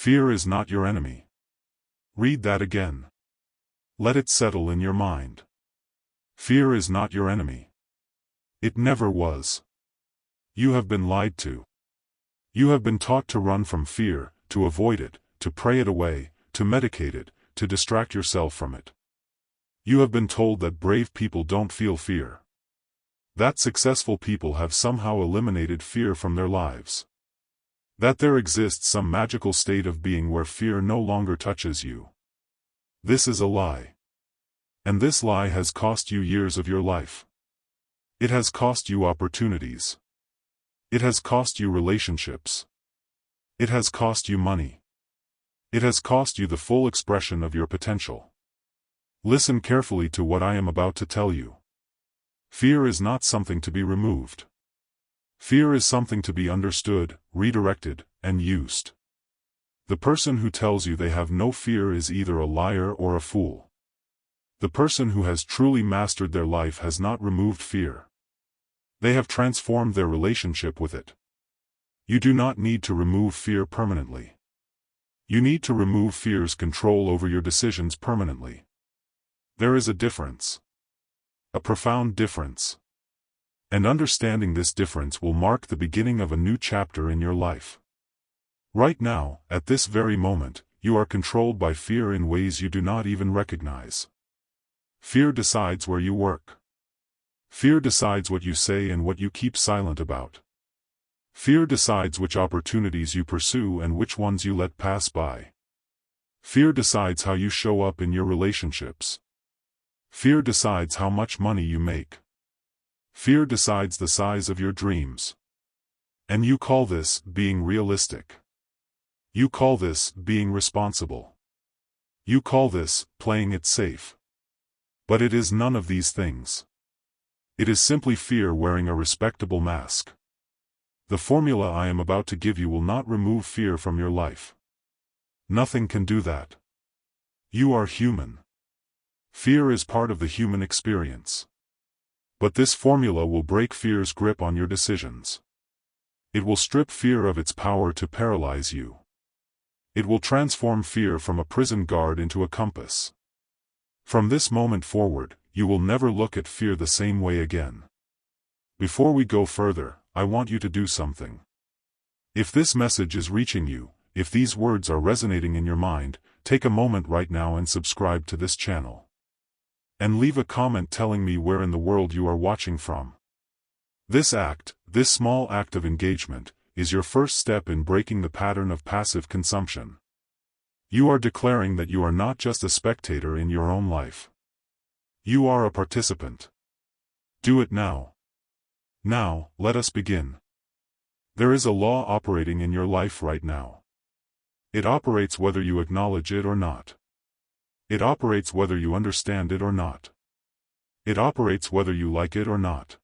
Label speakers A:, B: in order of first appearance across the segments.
A: Fear is not your enemy. Read that again. Let it settle in your mind. Fear is not your enemy. It never was. You have been lied to. You have been taught to run from fear, to avoid it, to pray it away, to medicate it, to distract yourself from it. You have been told that brave people don't feel fear. That successful people have somehow eliminated fear from their lives. That there exists some magical state of being where fear no longer touches you. This is a lie. And this lie has cost you years of your life. It has cost you opportunities. It has cost you relationships. It has cost you money. It has cost you the full expression of your potential. Listen carefully to what I am about to tell you. Fear is not something to be removed. Fear is something to be understood, redirected, and used. The person who tells you they have no fear is either a liar or a fool. The person who has truly mastered their life has not removed fear. They have transformed their relationship with it. You do not need to remove fear permanently. You need to remove fear's control over your decisions permanently. There is a difference. A profound difference. And understanding this difference will mark the beginning of a new chapter in your life. Right now, at this very moment, you are controlled by fear in ways you do not even recognize. Fear decides where you work. Fear decides what you say and what you keep silent about. Fear decides which opportunities you pursue and which ones you let pass by. Fear decides how you show up in your relationships. Fear decides how much money you make. Fear decides the size of your dreams. And you call this being realistic. You call this being responsible. You call this playing it safe. But it is none of these things. It is simply fear wearing a respectable mask. The formula I am about to give you will not remove fear from your life. Nothing can do that. You are human. Fear is part of the human experience. But this formula will break fear's grip on your decisions. It will strip fear of its power to paralyze you. It will transform fear from a prison guard into a compass. From this moment forward, you will never look at fear the same way again. Before we go further, I want you to do something. If this message is reaching you, if these words are resonating in your mind, take a moment right now and subscribe to this channel. And leave a comment telling me where in the world you are watching from. This small act of engagement, is your first step in breaking the pattern of passive consumption. You are declaring that you are not just a spectator in your own life. You are a participant. Do it now. Now, let us begin. There is a law operating in your life right now. It operates whether you acknowledge it or not. It operates whether you understand it or not. It operates whether you like it or not.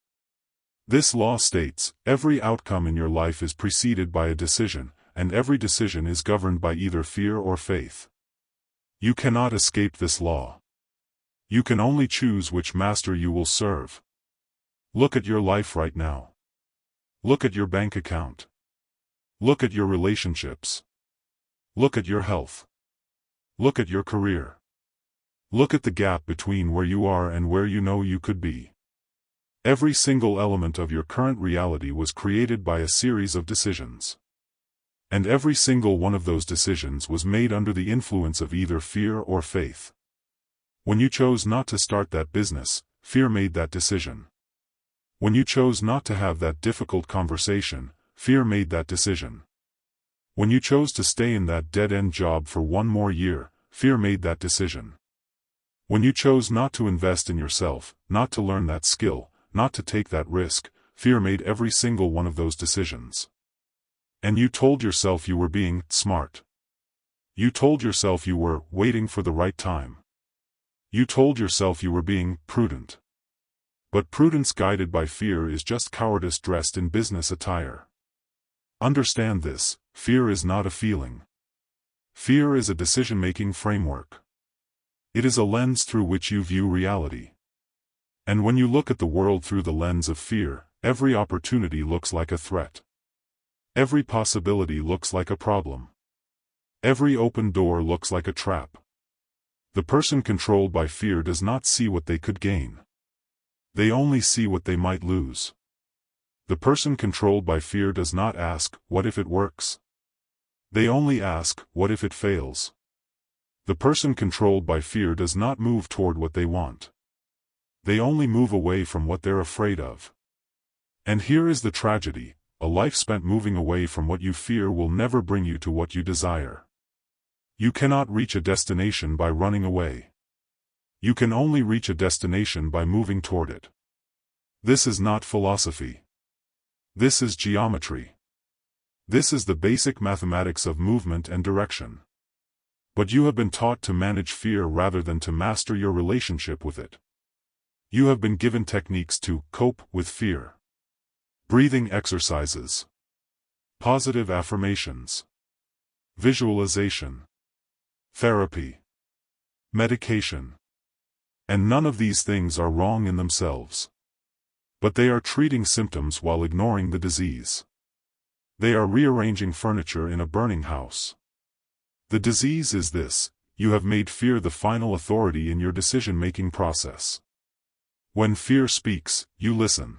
A: This law states, every outcome in your life is preceded by a decision, and every decision is governed by either fear or faith. You cannot escape this law. You can only choose which master you will serve. Look at your life right now. Look at your bank account. Look at your relationships. Look at your health. Look at your career. Look at the gap between where you are and where you know you could be. Every single element of your current reality was created by a series of decisions. And every single one of those decisions was made under the influence of either fear or faith. When you chose not to start that business, fear made that decision. When you chose not to have that difficult conversation, fear made that decision. When you chose to stay in that dead-end job for one more year, fear made that decision. When you chose not to invest in yourself, not to learn that skill, not to take that risk, fear made every single one of those decisions. And you told yourself you were being smart. You told yourself you were waiting for the right time. You told yourself you were being prudent. But prudence guided by fear is just cowardice dressed in business attire. Understand this, fear is not a feeling. Fear is a decision-making framework. It is a lens through which you view reality. And when you look at the world through the lens of fear, every opportunity looks like a threat. Every possibility looks like a problem. Every open door looks like a trap. The person controlled by fear does not see what they could gain. They only see what they might lose. The person controlled by fear does not ask, what if it works? They only ask, what if it fails? The person controlled by fear does not move toward what they want. They only move away from what they're afraid of. And here is the tragedy: a life spent moving away from what you fear will never bring you to what you desire. You cannot reach a destination by running away. You can only reach a destination by moving toward it. This is not philosophy. This is geometry. This is the basic mathematics of movement and direction. But you have been taught to manage fear rather than to master your relationship with it. You have been given techniques to cope with fear. Breathing exercises. Positive affirmations. Visualization. Therapy. Medication. And none of these things are wrong in themselves. But they are treating symptoms while ignoring the disease. They are rearranging furniture in a burning house. The disease is this: you have made fear the final authority in your decision-making process. When fear speaks, you listen.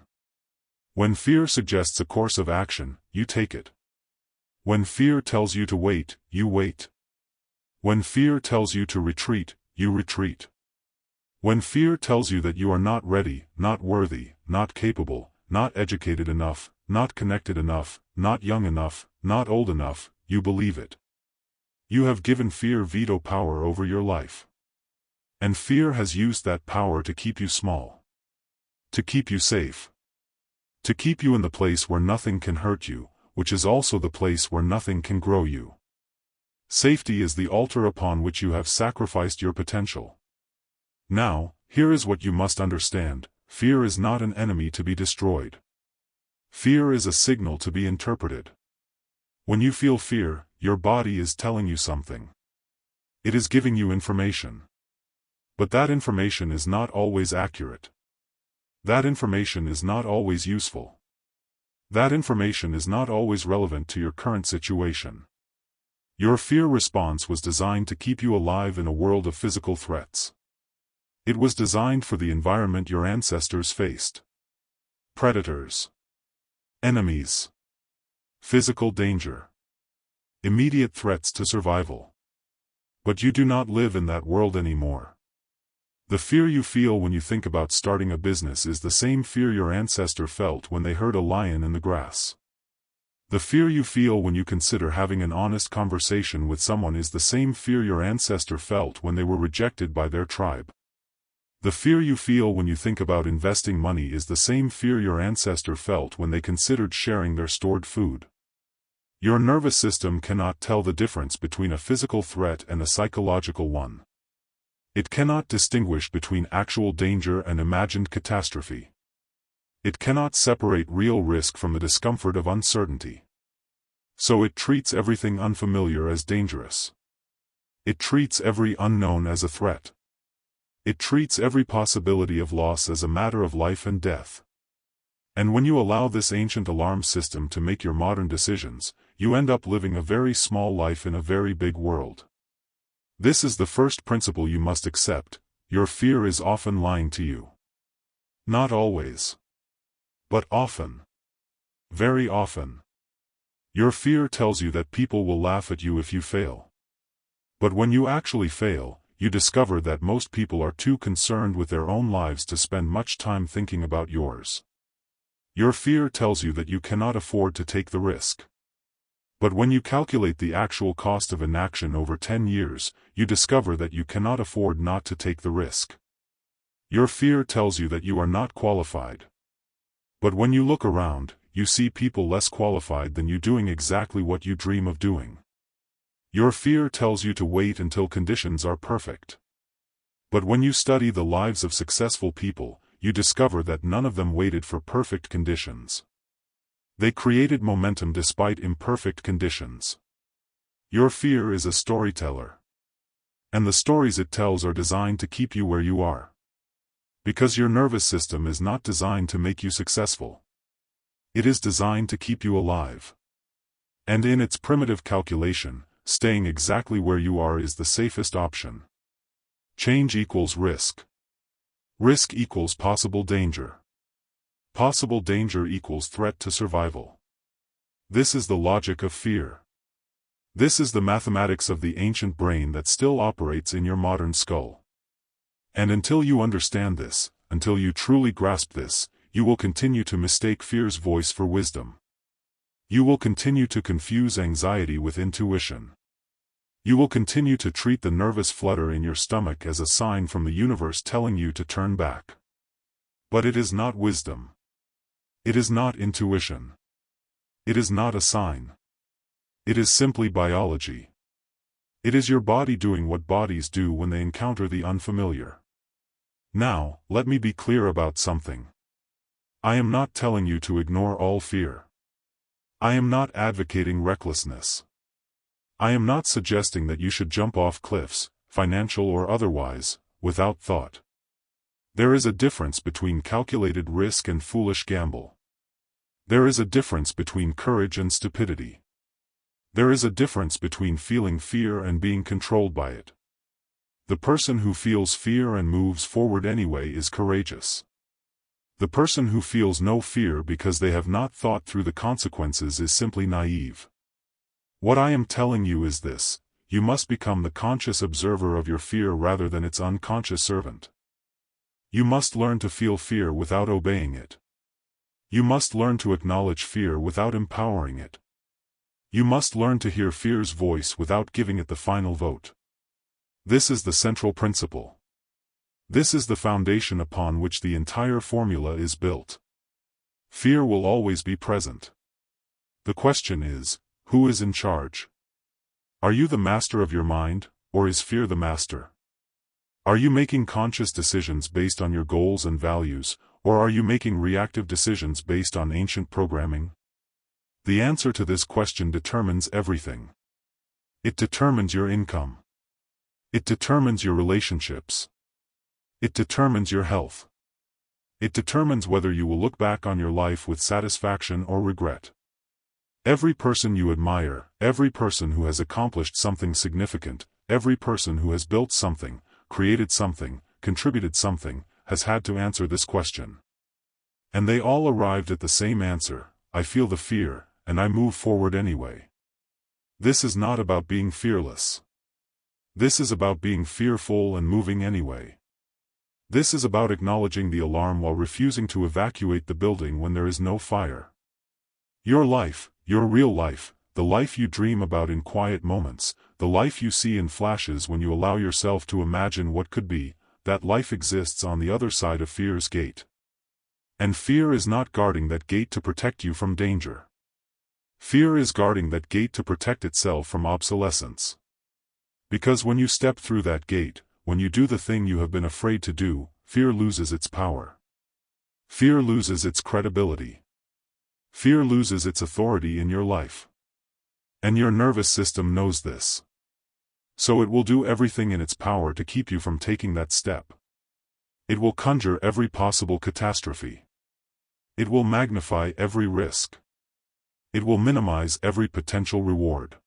A: When fear suggests a course of action, you take it. When fear tells you to wait, you wait. When fear tells you to retreat, you retreat. When fear tells you that you are not ready, not worthy, not capable, not educated enough, not connected enough, not young enough, not old enough, you believe it. You have given fear veto power over your life. And fear has used that power to keep you small. To keep you safe. To keep you in the place where nothing can hurt you, which is also the place where nothing can grow you. Safety is the altar upon which you have sacrificed your potential. Now, here is what you must understand: fear is not an enemy to be destroyed. Fear is a signal to be interpreted. When you feel fear, your body is telling you something. It is giving you information. But that information is not always accurate. That information is not always useful. That information is not always relevant to your current situation. Your fear response was designed to keep you alive in a world of physical threats. It was designed for the environment your ancestors faced. Predators. Enemies. Physical danger. Immediate threats to survival. But you do not live in that world anymore. The fear you feel when you think about starting a business is the same fear your ancestor felt when they heard a lion in the grass. The fear you feel when you consider having an honest conversation with someone is the same fear your ancestor felt when they were rejected by their tribe. The fear you feel when you think about investing money is the same fear your ancestor felt when they considered sharing their stored food. Your nervous system cannot tell the difference between a physical threat and a psychological one. It cannot distinguish between actual danger and imagined catastrophe. It cannot separate real risk from the discomfort of uncertainty. So it treats everything unfamiliar as dangerous. It treats every unknown as a threat. It treats every possibility of loss as a matter of life and death. And when you allow this ancient alarm system to make your modern decisions, you end up living a very small life in a very big world. This is the first principle you must accept: your fear is often lying to you. Not always. But often. Very often. Your fear tells you that people will laugh at you if you fail. But when you actually fail, you discover that most people are too concerned with their own lives to spend much time thinking about yours. Your fear tells you that you cannot afford to take the risk. But when you calculate the actual cost of inaction over 10 years, you discover that you cannot afford not to take the risk. Your fear tells you that you are not qualified. But when you look around, you see people less qualified than you doing exactly what you dream of doing. Your fear tells you to wait until conditions are perfect. But when you study the lives of successful people, you discover that none of them waited for perfect conditions. They created momentum despite imperfect conditions. Your fear is a storyteller. And the stories it tells are designed to keep you where you are. Because your nervous system is not designed to make you successful. It is designed to keep you alive. And in its primitive calculation, staying exactly where you are is the safest option. Change equals risk. Risk equals possible danger. Possible danger equals threat to survival. This is the logic of fear. This is the mathematics of the ancient brain that still operates in your modern skull. And until you understand this, until you truly grasp this, you will continue to mistake fear's voice for wisdom. You will continue to confuse anxiety with intuition. You will continue to treat the nervous flutter in your stomach as a sign from the universe telling you to turn back. But it is not wisdom. It is not intuition. It is not a sign. It is simply biology. It is your body doing what bodies do when they encounter the unfamiliar. Now, let me be clear about something. I am not telling you to ignore all fear. I am not advocating recklessness. I am not suggesting that you should jump off cliffs, financial or otherwise, without thought. There is a difference between calculated risk and foolish gamble. There is a difference between courage and stupidity. There is a difference between feeling fear and being controlled by it. The person who feels fear and moves forward anyway is courageous. The person who feels no fear because they have not thought through the consequences is simply naive. What I am telling you is this: you must become the conscious observer of your fear rather than its unconscious servant. You must learn to feel fear without obeying it. You must learn to acknowledge fear without empowering it. You must learn to hear fear's voice without giving it the final vote. This is the central principle. This is the foundation upon which the entire formula is built. Fear will always be present. The question is, who is in charge? Are you the master of your mind, or is fear the master? Are you making conscious decisions based on your goals and values, or are you making reactive decisions based on ancient programming? The answer to this question determines everything. It determines your income. It determines your relationships. It determines your health. It determines whether you will look back on your life with satisfaction or regret. Every person you admire, every person who has accomplished something significant, every person who has built something, created something, contributed something, has had to answer this question. And they all arrived at the same answer: I feel the fear, and I move forward anyway. This is not about being fearless. This is about being fearful and moving anyway. This is about acknowledging the alarm while refusing to evacuate the building when there is no fire. Your life, your real life, the life you dream about in quiet moments, the life you see in flashes when you allow yourself to imagine what could be, that life exists on the other side of fear's gate. And fear is not guarding that gate to protect you from danger. Fear is guarding that gate to protect itself from obsolescence. Because when you step through that gate, when you do the thing you have been afraid to do, fear loses its power. Fear loses its credibility. Fear loses its authority in your life. And your nervous system knows this. So it will do everything in its power to keep you from taking that step. It will conjure every possible catastrophe. It will magnify every risk. It will minimize every potential reward.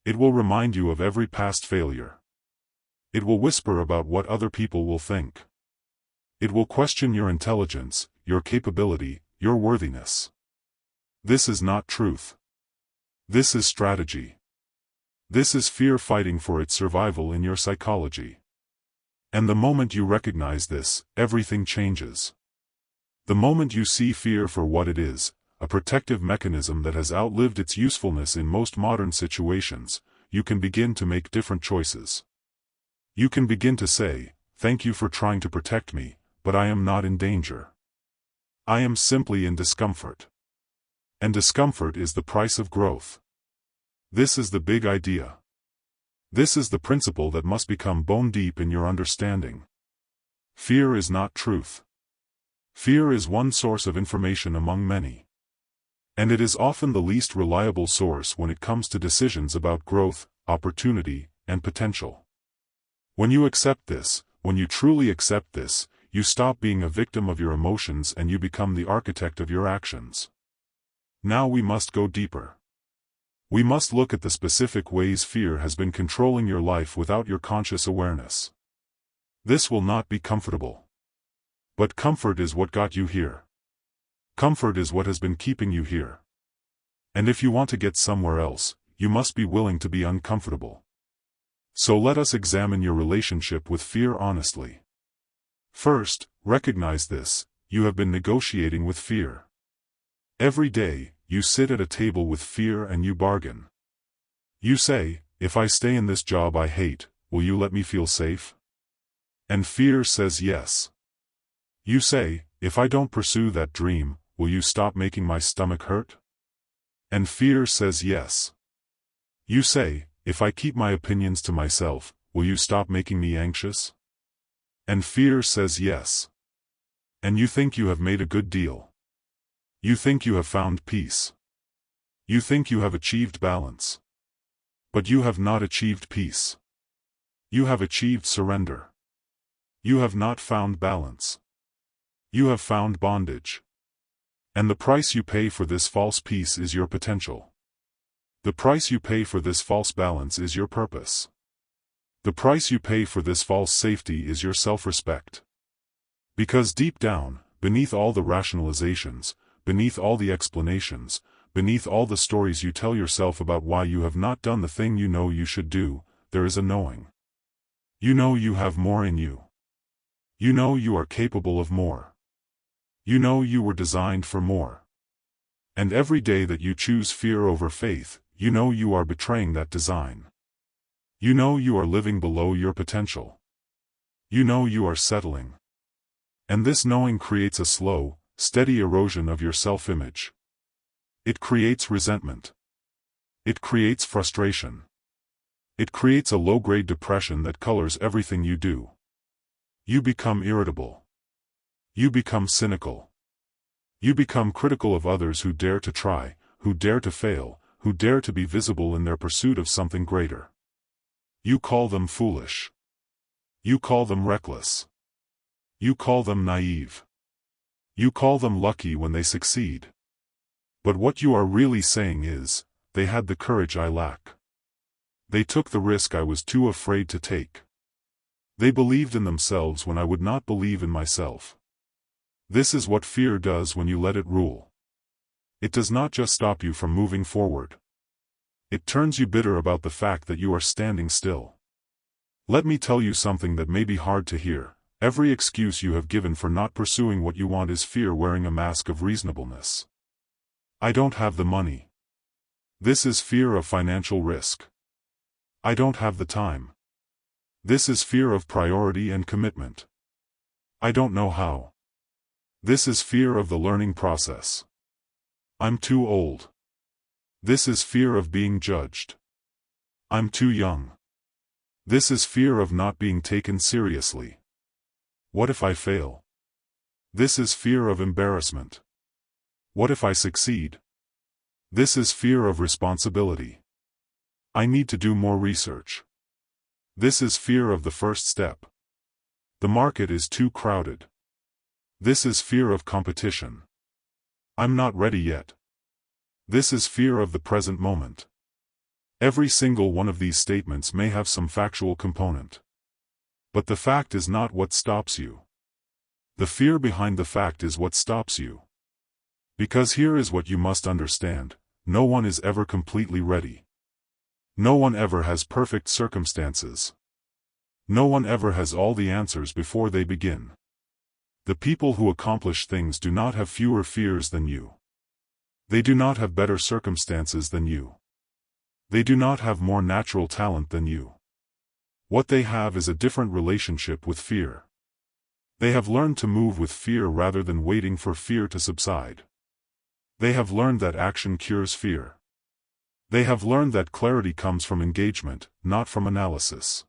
A: It will remind you of every past failure. It will whisper about what other people will think. It will question your intelligence, your capability, your worthiness. This is not truth. This is strategy. This is fear fighting for its survival in your psychology. And the moment you recognize this, everything changes. The moment you see fear for what it is, a protective mechanism that has outlived its usefulness in most modern situations, you can begin to make different choices. You can begin to say, "Thank you for trying to protect me, but I am not in danger. I am simply in discomfort." And discomfort is the price of growth. This is the big idea. This is the principle that must become bone deep in your understanding. Fear is not truth. Fear is one source of information among many. And it is often the least reliable source when it comes to decisions about growth, opportunity, and potential. When you accept this, when you truly accept this, you stop being a victim of your emotions and you become the architect of your actions. Now we must go deeper. We must look at the specific ways fear has been controlling your life without your conscious awareness. This will not be comfortable. But comfort is what got you here. Comfort is what has been keeping you here. And if you want to get somewhere else, you must be willing to be uncomfortable. So let us examine your relationship with fear honestly. First, recognize this: you have been negotiating with fear. Every day, you sit at a table with fear and you bargain. You say, if I stay in this job I hate, will you let me feel safe? And fear says yes. You say, if I don't pursue that dream, will you stop making my stomach hurt? And fear says yes. You say, if I keep my opinions to myself, will you stop making me anxious? And fear says yes. And you think you have made a good deal. You think you have found peace. You think you have achieved balance. But you have not achieved peace. You have achieved surrender. You have not found balance. You have found bondage. And the price you pay for this false peace is your potential. The price you pay for this false balance is your purpose. The price you pay for this false safety is your self-respect. Because deep down, beneath all the rationalizations, beneath all the explanations, beneath all the stories you tell yourself about why you have not done the thing you know you should do, there is a knowing. You know you have more in you. You know you are capable of more. You know you were designed for more. And every day that you choose fear over faith, you know you are betraying that design. You know you are living below your potential. You know you are settling. And this knowing creates a slow, steady erosion of your self-image. It creates resentment. It creates frustration. It creates a low-grade depression that colors everything you do. You become irritable. You become cynical. You become critical of others who dare to try, who dare to fail, who dare to be visible in their pursuit of something greater. You call them foolish. You call them reckless. You call them naive. You call them lucky when they succeed. But what you are really saying is, they had the courage I lack. They took the risk I was too afraid to take. They believed in themselves when I would not believe in myself. This is what fear does when you let it rule. It does not just stop you from moving forward. It turns you bitter about the fact that you are standing still. Let me tell you something that may be hard to hear. Every excuse you have given for not pursuing what you want is fear wearing a mask of reasonableness. I don't have the money. This is fear of financial risk. I don't have the time. This is fear of priority and commitment. I don't know how. This is fear of the learning process. I'm too old. This is fear of being judged. I'm too young. This is fear of not being taken seriously. What if I fail? This is fear of embarrassment. What if I succeed? This is fear of responsibility. I need to do more research. This is fear of the first step. The market is too crowded. This is fear of competition. I'm not ready yet. This is fear of the present moment. Every single one of these statements may have some factual component. But the fact is not what stops you. The fear behind the fact is what stops you. Because here is what you must understand: no one is ever completely ready. No one ever has perfect circumstances. No one ever has all the answers before they begin. The people who accomplish things do not have fewer fears than you. They do not have better circumstances than you. They do not have more natural talent than you. What they have is a different relationship with fear. They have learned to move with fear rather than waiting for fear to subside. They have learned that action cures fear. They have learned that clarity comes from engagement, not from analysis.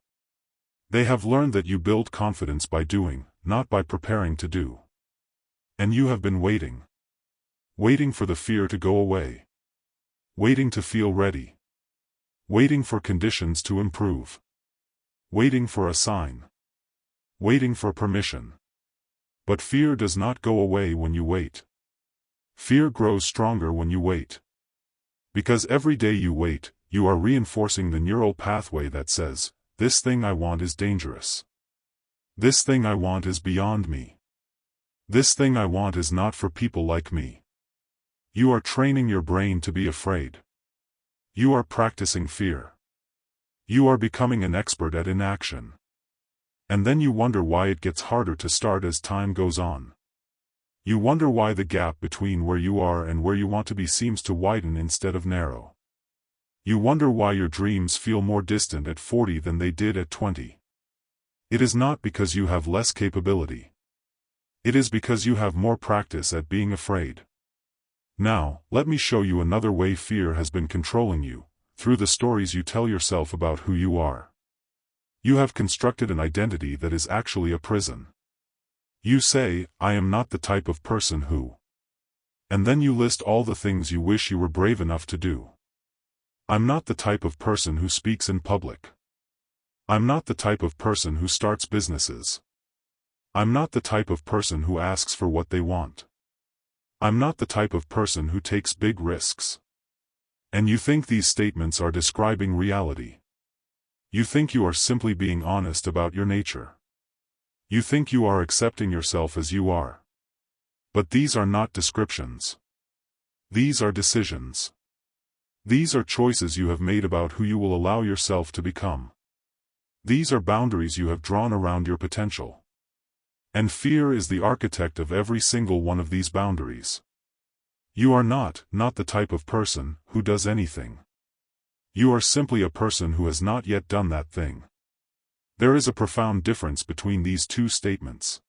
A: They have learned that you build confidence by doing, not by preparing to do. And you have been waiting. Waiting for the fear to go away. Waiting to feel ready. Waiting for conditions to improve. Waiting for a sign. Waiting for permission. But fear does not go away when you wait. Fear grows stronger when you wait. Because every day you wait, you are reinforcing the neural pathway that says, this thing I want is dangerous. This thing I want is beyond me. This thing I want is not for people like me. You are training your brain to be afraid. You are practicing fear. You are becoming an expert at inaction. And then you wonder why it gets harder to start as time goes on. You wonder why the gap between where you are and where you want to be seems to widen instead of narrow. You wonder why your dreams feel more distant at 40 than they did at 20. It is not because you have less capability. It is because you have more practice at being afraid. Now, let me show you another way fear has been controlling you, through the stories you tell yourself about who you are. You have constructed an identity that is actually a prison. You say, I am not the type of person who. And then you list all the things you wish you were brave enough to do. I'm not the type of person who speaks in public. I'm not the type of person who starts businesses. I'm not the type of person who asks for what they want. I'm not the type of person who takes big risks. And you think these statements are describing reality. You think you are simply being honest about your nature. You think you are accepting yourself as you are. But these are not descriptions. These are decisions. These are choices you have made about who you will allow yourself to become. These are boundaries you have drawn around your potential. And fear is the architect of every single one of these boundaries. You are not the type of person who does anything. You are simply a person who has not yet done that thing. There is a profound difference between these two statements.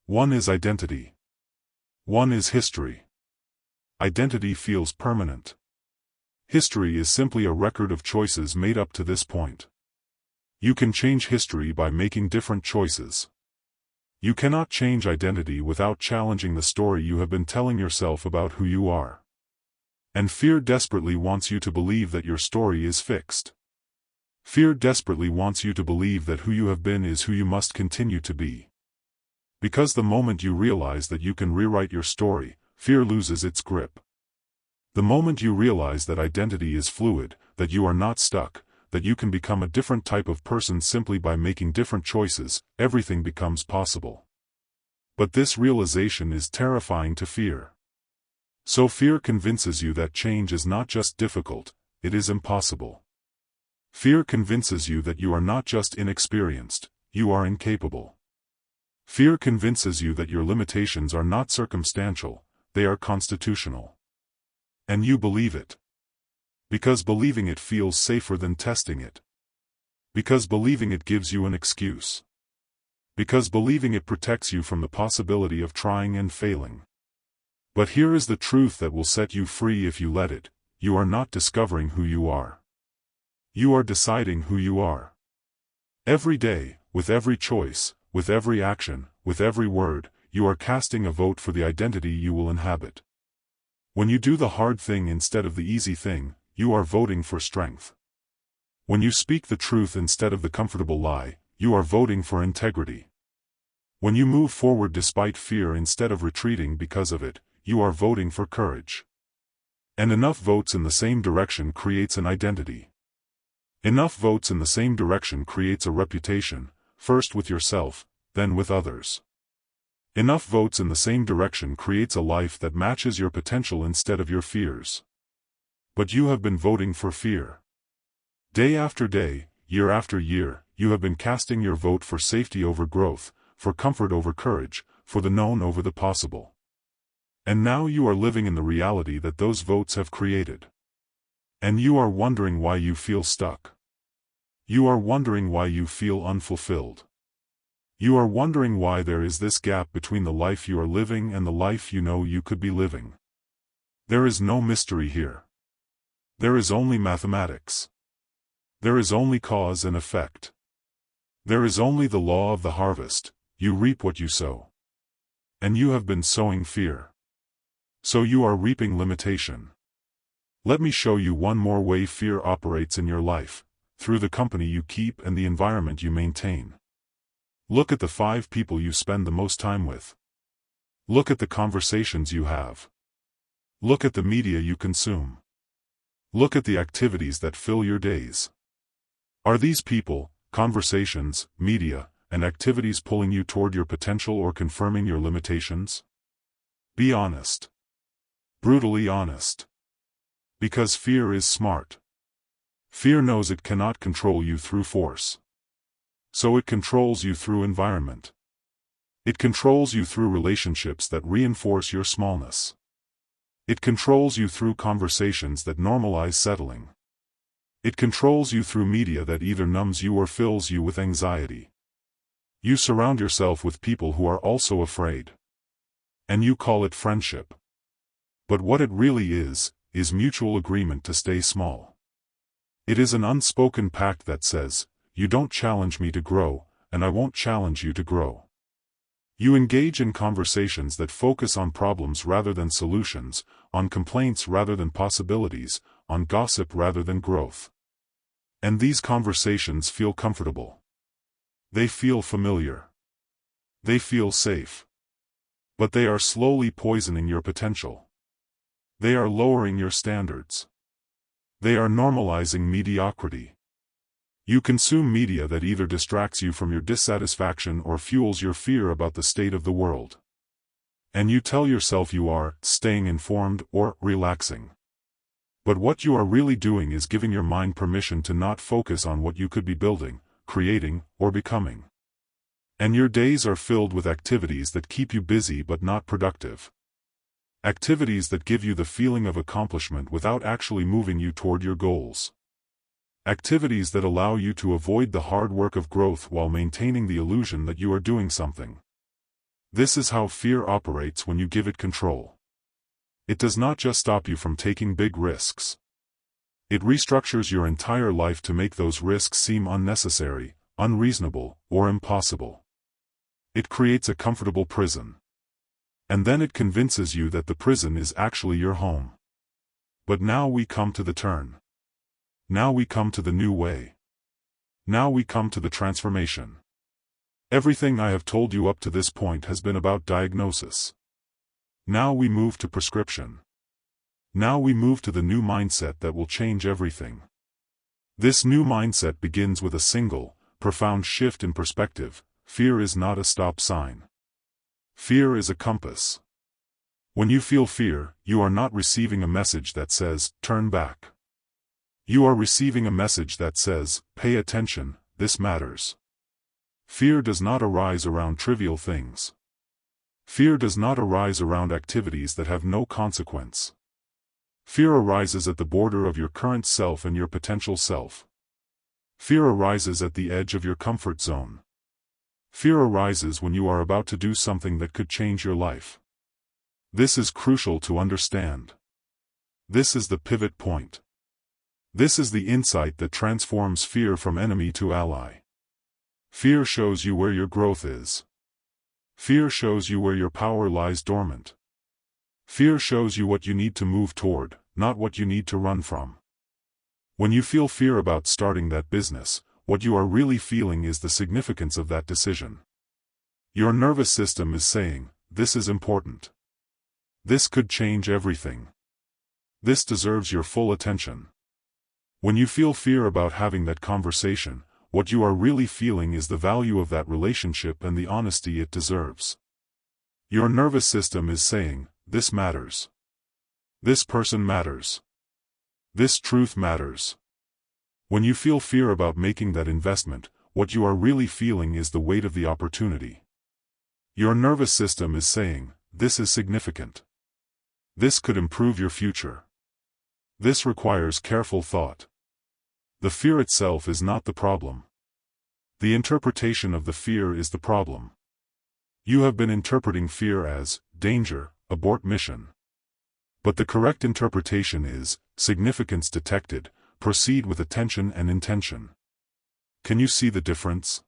A: One is identity. One is history. Identity feels permanent. History is simply a record of choices made up to this point. You can change history by making different choices. You cannot change identity without challenging the story you have been telling yourself about who you are. And fear desperately wants you to believe that your story is fixed. Fear desperately wants you to believe that who you have been is who you must continue to be. Because the moment you realize that you can rewrite your story, fear loses its grip. The moment you realize that identity is fluid, that you are not stuck, that you can become a different type of person simply by making different choices, everything becomes possible. But this realization is terrifying to fear. So fear convinces you that change is not just difficult, it is impossible. Fear convinces you that you are not just inexperienced, you are incapable. Fear convinces you that your limitations are not circumstantial, they are constitutional. And you believe it. Because believing it feels safer than testing it. Because believing it gives you an excuse. Because believing it protects you from the possibility of trying and failing. But here is the truth that will set you free if you let it: you are not discovering who you are. You are deciding who you are. Every day, with every choice, with every action, with every word, you are casting a vote for the identity you will inhabit. When you do the hard thing instead of the easy thing, you are voting for strength. When you speak the truth instead of the comfortable lie, you are voting for integrity. When you move forward despite fear instead of retreating because of it, you are voting for courage. And enough votes in the same direction creates an identity. Enough votes in the same direction creates a reputation, first with yourself, then with others. Enough votes in the same direction creates a life that matches your potential instead of your fears. But you have been voting for fear. Day after day, year after year, you have been casting your vote for safety over growth, for comfort over courage, for the known over the possible. And now you are living in the reality that those votes have created. And you are wondering why you feel stuck. You are wondering why you feel unfulfilled. You are wondering why there is this gap between the life you are living and the life you know you could be living. There is no mystery here. There is only mathematics. There is only cause and effect. There is only the law of the harvest: you reap what you sow. And you have been sowing fear. So you are reaping limitation. Let me show you one more way fear operates in your life: through the company you keep and the environment you maintain. Look at the 5 people you spend the most time with. Look at the conversations you have. Look at the media you consume. Look at the activities that fill your days. Are these people, conversations, media, and activities pulling you toward your potential or confirming your limitations? Be honest. Brutally honest. Because fear is smart. Fear knows it cannot control you through force. So it controls you through environment. It controls you through relationships that reinforce your smallness. It controls you through conversations that normalize settling. It controls you through media that either numbs you or fills you with anxiety. You surround yourself with people who are also afraid. And you call it friendship. But what it really is mutual agreement to stay small. It is an unspoken pact that says, you don't challenge me to grow, and I won't challenge you to grow. You engage in conversations that focus on problems rather than solutions, on complaints rather than possibilities, on gossip rather than growth. And these conversations feel comfortable. They feel familiar. They feel safe. But they are slowly poisoning your potential. They are lowering your standards. They are normalizing mediocrity. You consume media that either distracts you from your dissatisfaction or fuels your fear about the state of the world. And you tell yourself you are staying informed or relaxing. But what you are really doing is giving your mind permission to not focus on what you could be building, creating, or becoming. And your days are filled with activities that keep you busy but not productive. Activities that give you the feeling of accomplishment without actually moving you toward your goals. Activities that allow you to avoid the hard work of growth while maintaining the illusion that you are doing something. This is how fear operates when you give it control. It does not just stop you from taking big risks. It restructures your entire life to make those risks seem unnecessary, unreasonable, or impossible. It creates a comfortable prison. And then it convinces you that the prison is actually your home. But now we come to the turn. Now we come to the new way. Now we come to the transformation. Everything I have told you up to this point has been about diagnosis. Now we move to prescription. Now we move to the new mindset that will change everything. This new mindset begins with a single, profound shift in perspective. Fear is not a stop sign. Fear is a compass. When you feel fear, you are not receiving a message that says, turn back. You are receiving a message that says, pay attention, this matters. Fear does not arise around trivial things. Fear does not arise around activities that have no consequence. Fear arises at the border of your current self and your potential self. Fear arises at the edge of your comfort zone. Fear arises when you are about to do something that could change your life. This is crucial to understand. This is the pivot point. This is the insight that transforms fear from enemy to ally. Fear shows you where your growth is. Fear shows you where your power lies dormant. Fear shows you what you need to move toward, not what you need to run from. When you feel fear about starting that business, what you are really feeling is the significance of that decision. Your nervous system is saying, this is important. This could change everything. This deserves your full attention. When you feel fear about having that conversation, what you are really feeling is the value of that relationship and the honesty it deserves. Your nervous system is saying, this matters. This person matters. This truth matters. When you feel fear about making that investment, what you are really feeling is the weight of the opportunity. Your nervous system is saying, this is significant. This could improve your future. This requires careful thought. The fear itself is not the problem. The interpretation of the fear is the problem. You have been interpreting fear as, danger, abort mission. But the correct interpretation is, significance detected, proceed with attention and intention. Can you see the difference?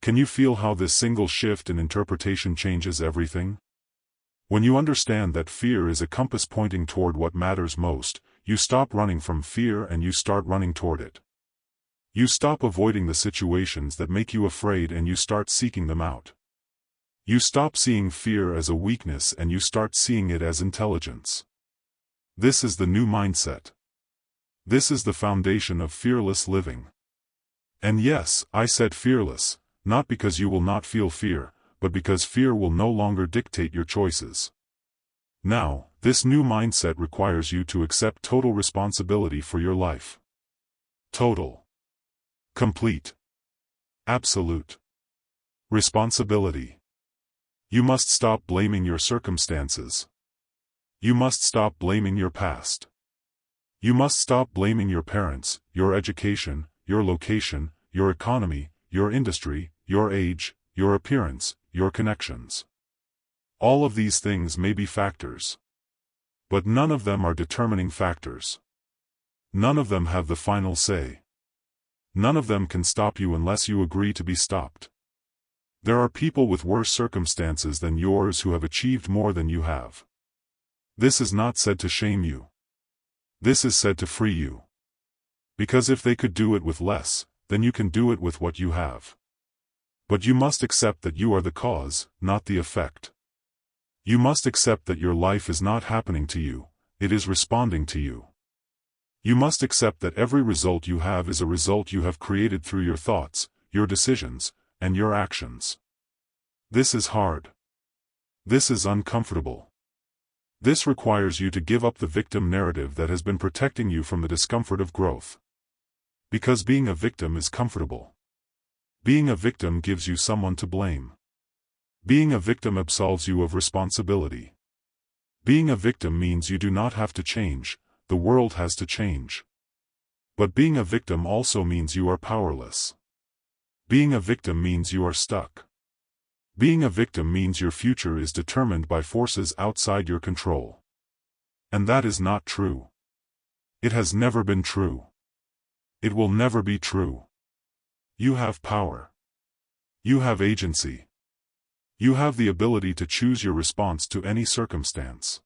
A: Can you feel how this single shift in interpretation changes everything? When you understand that fear is a compass pointing toward what matters most, you stop running from fear and you start running toward it. You stop avoiding the situations that make you afraid and you start seeking them out. You stop seeing fear as a weakness and you start seeing it as intelligence. This is the new mindset. This is the foundation of fearless living. And yes, I said fearless, not because you will not feel fear, but because fear will no longer dictate your choices. Now, this new mindset requires you to accept total responsibility for your life. Total. Complete. Absolute. Responsibility. You must stop blaming your circumstances. You must stop blaming your past. You must stop blaming your parents, your education, your location, your economy, your industry, your age, your appearance, your connections. All of these things may be factors. But none of them are determining factors. None of them have the final say. None of them can stop you unless you agree to be stopped. There are people with worse circumstances than yours who have achieved more than you have. This is not said to shame you. This is said to free you. Because if they could do it with less, then you can do it with what you have. But you must accept that you are the cause, not the effect. You must accept that your life is not happening to you, it is responding to you. You must accept that every result you have is a result you have created through your thoughts, your decisions, and your actions. This is hard. This is uncomfortable. This requires you to give up the victim narrative that has been protecting you from the discomfort of growth. Because being a victim is comfortable. Being a victim gives you someone to blame. Being a victim absolves you of responsibility. Being a victim means you do not have to change, the world has to change. But being a victim also means you are powerless. Being a victim means you are stuck. Being a victim means your future is determined by forces outside your control. And that is not true. It has never been true. It will never be true. You have power. You have agency. You have the ability to choose your response to any circumstance.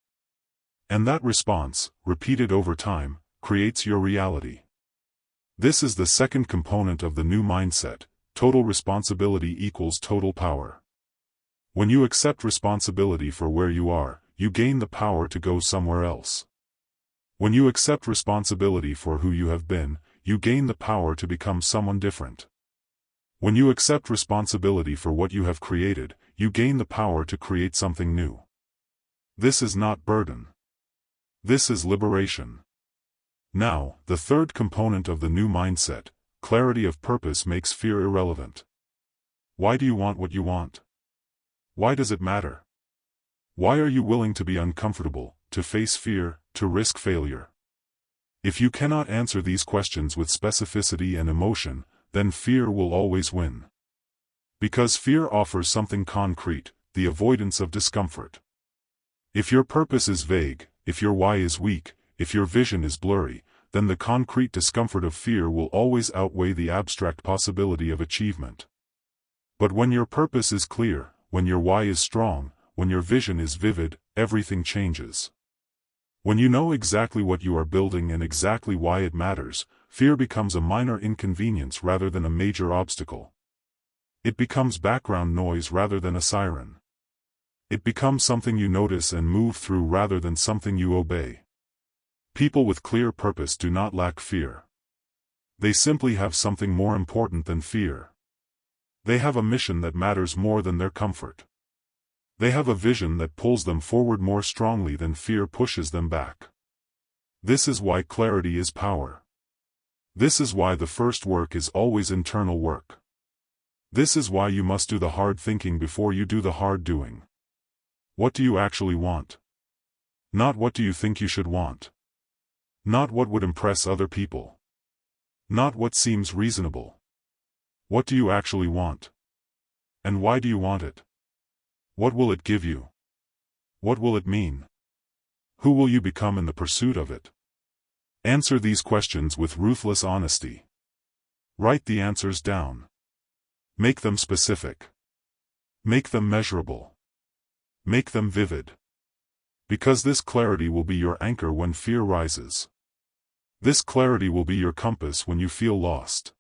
A: And that response, repeated over time, creates your reality. This is the second component of the new mindset: total responsibility equals total power. When you accept responsibility for where you are, you gain the power to go somewhere else. When you accept responsibility for who you have been, you gain the power to become someone different. When you accept responsibility for what you have created, you gain the power to create something new. This is not burden. This is liberation. Now, the third component of the new mindset: clarity of purpose makes fear irrelevant. Why do you want what you want? Why does it matter? Why are you willing to be uncomfortable, to face fear, to risk failure? If you cannot answer these questions with specificity and emotion, then fear will always win. Because fear offers something concrete: the avoidance of discomfort. If your purpose is vague, if your why is weak, if your vision is blurry, then the concrete discomfort of fear will always outweigh the abstract possibility of achievement. But when your purpose is clear, when your why is strong, when your vision is vivid, everything changes. When you know exactly what you are building and exactly why it matters, fear becomes a minor inconvenience rather than a major obstacle. It becomes background noise rather than a siren. It becomes something you notice and move through rather than something you obey. People with clear purpose do not lack fear. They simply have something more important than fear. They have a mission that matters more than their comfort. They have a vision that pulls them forward more strongly than fear pushes them back. This is why clarity is power. This is why the first work is always internal work. This is why you must do the hard thinking before you do the hard doing. What do you actually want? Not what do you think you should want. Not what would impress other people. Not what seems reasonable. What do you actually want? And why do you want it? What will it give you? What will it mean? Who will you become in the pursuit of it? Answer these questions with ruthless honesty. Write the answers down. Make them specific. Make them measurable. Make them vivid. Because this clarity will be your anchor when fear rises. This clarity will be your compass when you feel lost.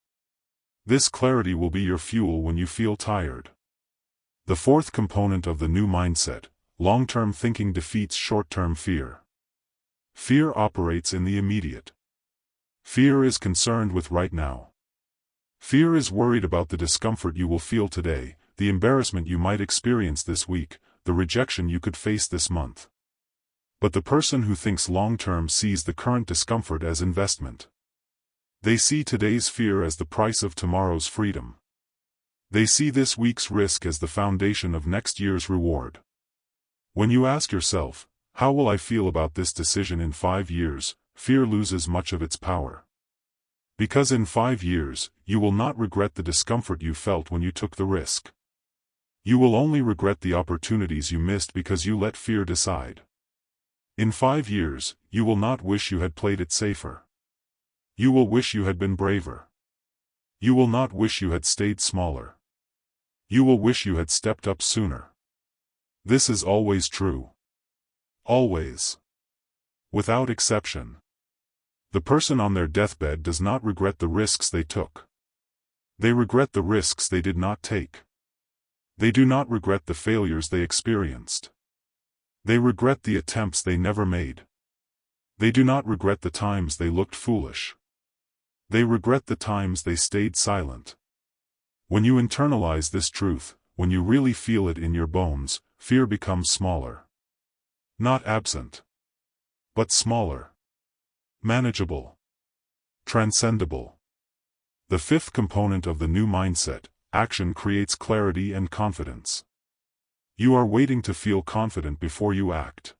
A: This clarity will be your fuel when you feel tired. The fourth component of the new mindset: long-term thinking defeats short-term fear. Fear operates in the immediate. Fear is concerned with right now. Fear is worried about the discomfort you will feel today, the embarrassment you might experience this week, the rejection you could face this month. But the person who thinks long-term sees the current discomfort as investment. They see today's fear as the price of tomorrow's freedom. They see this week's risk as the foundation of next year's reward. When you ask yourself, how will I feel about this decision in 5 years, fear loses much of its power. Because in 5 years, you will not regret the discomfort you felt when you took the risk. You will only regret the opportunities you missed because you let fear decide. In 5 years, you will not wish you had played it safer. You will wish you had been braver. You will not wish you had stayed smaller. You will wish you had stepped up sooner. This is always true. Always. Without exception. The person on their deathbed does not regret the risks they took. They regret the risks they did not take. They do not regret the failures they experienced. They regret the attempts they never made. They do not regret the times they looked foolish. They regret the times they stayed silent. When you internalize this truth, when you really feel it in your bones, fear becomes smaller. Not absent. But smaller. Manageable. Transcendable. The fifth component of the new mindset, action, creates clarity and confidence. You are waiting to feel confident before you act.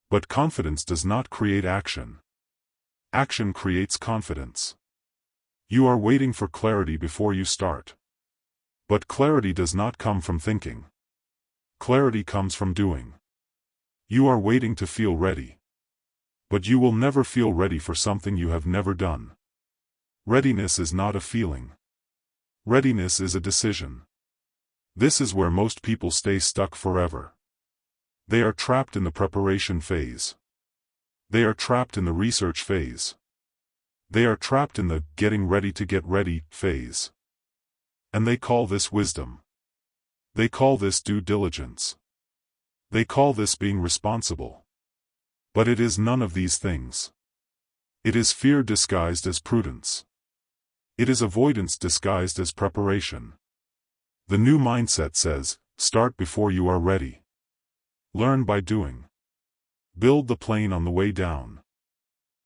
A: But confidence does not create action. Action creates confidence. You are waiting for clarity before you start. But clarity does not come from thinking. Clarity comes from doing. You are waiting to feel ready. But you will never feel ready for something you have never done. Readiness is not a feeling. Readiness is a decision. This is where most people stay stuck forever. They are trapped in the preparation phase. They are trapped in the research phase. They are trapped in the getting ready to get ready phase. And they call this wisdom. They call this due diligence. They call this being responsible. But it is none of these things. It is fear disguised as prudence. It is avoidance disguised as preparation. The new mindset says, start before you are ready. Learn by doing. Build the plane on the way down.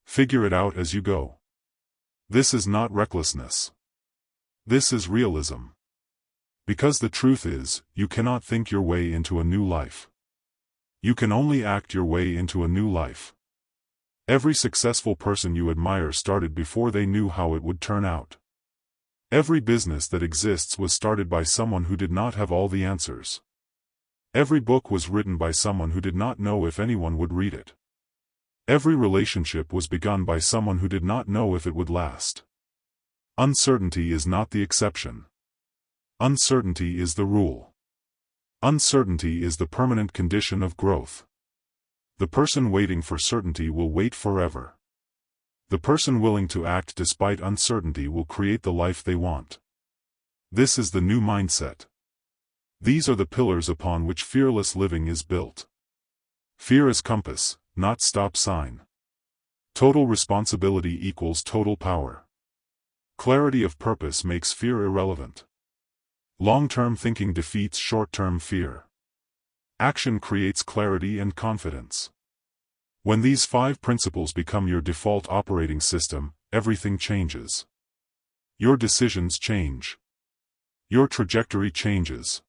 A: Figure it out as you go. This is not recklessness. This is realism. Because the truth is, you cannot think your way into a new life. You can only act your way into a new life. Every successful person you admire started before they knew how it would turn out. Every business that exists was started by someone who did not have all the answers. Every book was written by someone who did not know if anyone would read it. Every relationship was begun by someone who did not know if it would last. Uncertainty is not the exception. Uncertainty is the rule. Uncertainty is the permanent condition of growth. The person waiting for certainty will wait forever. The person willing to act despite uncertainty will create the life they want. This is the new mindset. These are the pillars upon which fearless living is built. Fear is compass, not stop sign. Total responsibility equals total power. Clarity of purpose makes fear irrelevant. Long-term thinking defeats short-term fear. Action creates clarity and confidence. When these 5 principles become your default operating system, everything changes. Your decisions change. Your trajectory changes.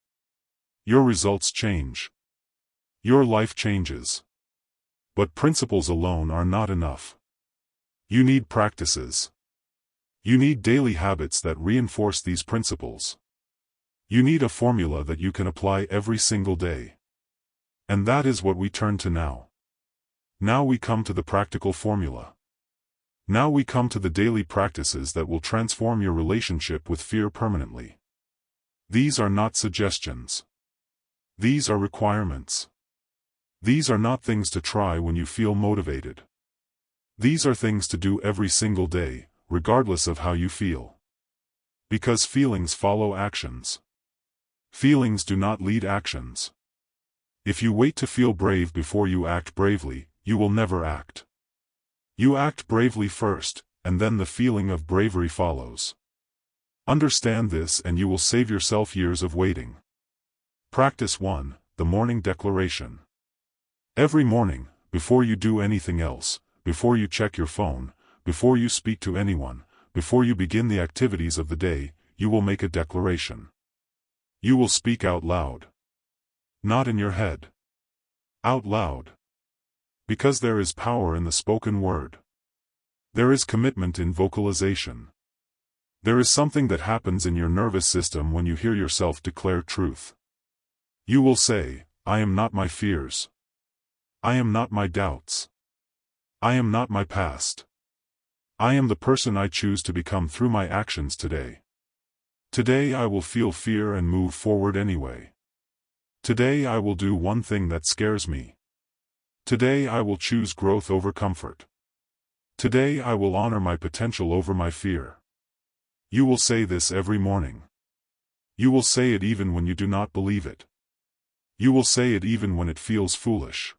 A: Your results change. Your life changes. But principles alone are not enough. You need practices. You need daily habits that reinforce these principles. You need a formula that you can apply every single day. And that is what we turn to now. Now we come to the practical formula. Now we come to the daily practices that will transform your relationship with fear permanently. These are not suggestions. These are requirements. These are not things to try when you feel motivated. These are things to do every single day, regardless of how you feel. Because feelings follow actions. Feelings do not lead actions. If you wait to feel brave before you act bravely, you will never act. You act bravely first, and then the feeling of bravery follows. Understand this and you will save yourself years of waiting. Practice 1. The Morning Declaration. Every morning, before you do anything else, before you check your phone, before you speak to anyone, before you begin the activities of the day, you will make a declaration. You will speak out loud. Not in your head. Out loud. Because there is power in the spoken word. There is commitment in vocalization. There is something that happens in your nervous system when you hear yourself declare truth. You will say, I am not my fears. I am not my doubts. I am not my past. I am the person I choose to become through my actions today. Today I will feel fear and move forward anyway. Today I will do one thing that scares me. Today I will choose growth over comfort. Today I will honor my potential over my fear. You will say this every morning. You will say it even when you do not believe it. You will say it even when it feels foolish.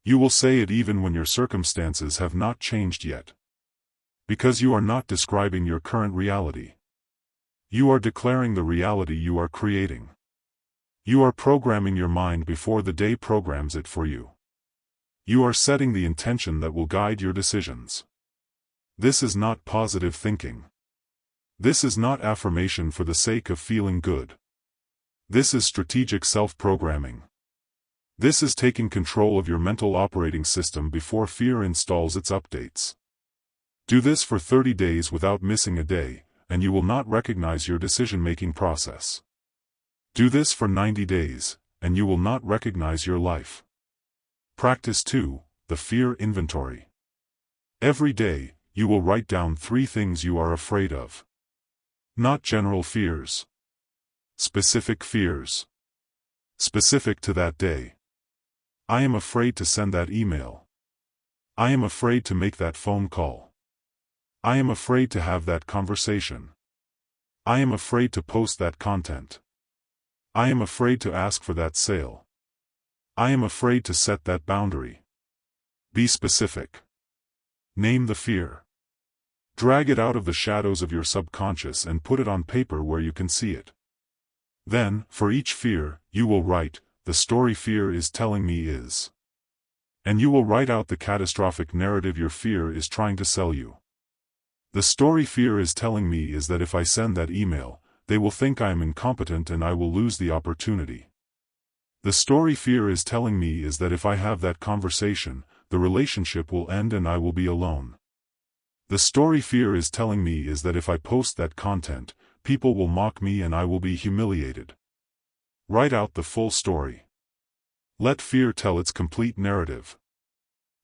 A: You will say it even when your circumstances have not changed yet. Because you are not describing your current reality. You are declaring the reality you are creating. You are programming your mind before the day programs it for you. You are setting the intention that will guide your decisions. This is not positive thinking. This is not affirmation for the sake of feeling good. This is strategic self-programming. This is taking control of your mental operating system before fear installs its updates. Do this for 30 days without missing a day, and you will not recognize your decision-making process. Do this for 90 days, and you will not recognize your life. Practice 2. The Fear Inventory. Every day, you will write down 3 things you are afraid of. Not general fears. Specific fears. Specific to that day. I am afraid to send that email. I am afraid to make that phone call. I am afraid to have that conversation. I am afraid to post that content. I am afraid to ask for that sale. I am afraid to set that boundary. Be specific. Name the fear. Drag it out of the shadows of your subconscious and put it on paper where you can see it. Then, for each fear, you will write, the story fear is telling me is. And you will write out the catastrophic narrative your fear is trying to sell you. The story fear is telling me is that if I send that email, they will think I am incompetent and I will lose the opportunity. The story fear is telling me is that if I have that conversation, the relationship will end and I will be alone. The story fear is telling me is that if I post that content, people will mock me and I will be humiliated. Write out the full story. Let fear tell its complete narrative.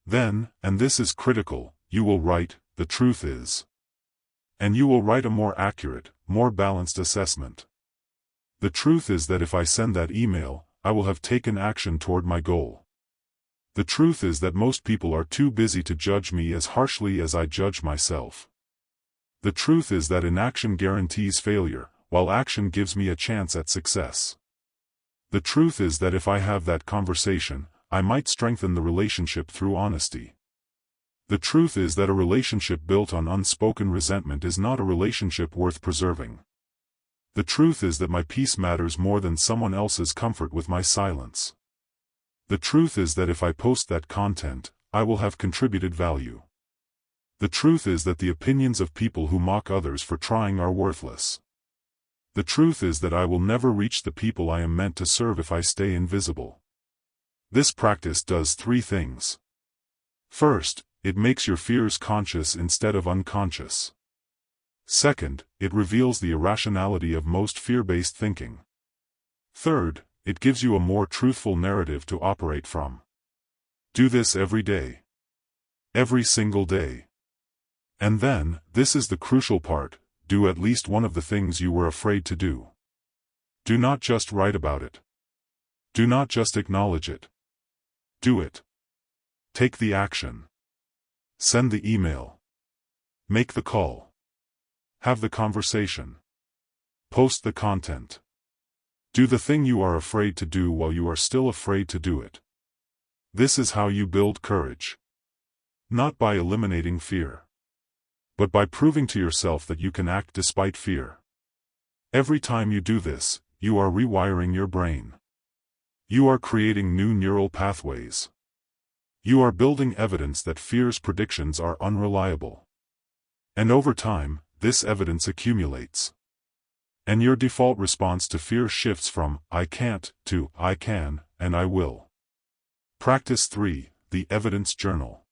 A: Then, and this is critical, you will write, the truth is. And you will write a more accurate, more balanced assessment. The truth is that if I send that email, I will have taken action toward my goal. The truth is that most people are too busy to judge me as harshly as I judge myself. The truth is that inaction guarantees failure, while action gives me a chance at success. The truth is that if I have that conversation, I might strengthen the relationship through honesty. The truth is that a relationship built on unspoken resentment is not a relationship worth preserving. The truth is that my peace matters more than someone else's comfort with my silence. The truth is that if I post that content, I will have contributed value. The truth is that the opinions of people who mock others for trying are worthless. The truth is that I will never reach the people I am meant to serve if I stay invisible. This practice does 3 things. First, it makes your fears conscious instead of unconscious. Second, it reveals the irrationality of most fear-based thinking. Third, it gives you a more truthful narrative to operate from. Do this every day. Every single day. And then, this is the crucial part, do at least one of the things you were afraid to do. Do not just write about it. Do not just acknowledge it. Do it. Take the action. Send the email. Make the call. Have the conversation. Post the content. Do the thing you are afraid to do while you are still afraid to do it. This is how you build courage. Not by eliminating fear. but by proving to yourself that you can act despite fear. Every time you do this, you are rewiring your brain. You are creating new neural pathways. You are building evidence that fear's predictions are unreliable. And over time, this evidence accumulates. And your default response to fear shifts from, I can't, to, I can, and I will. Practice 3, the Evidence Journal.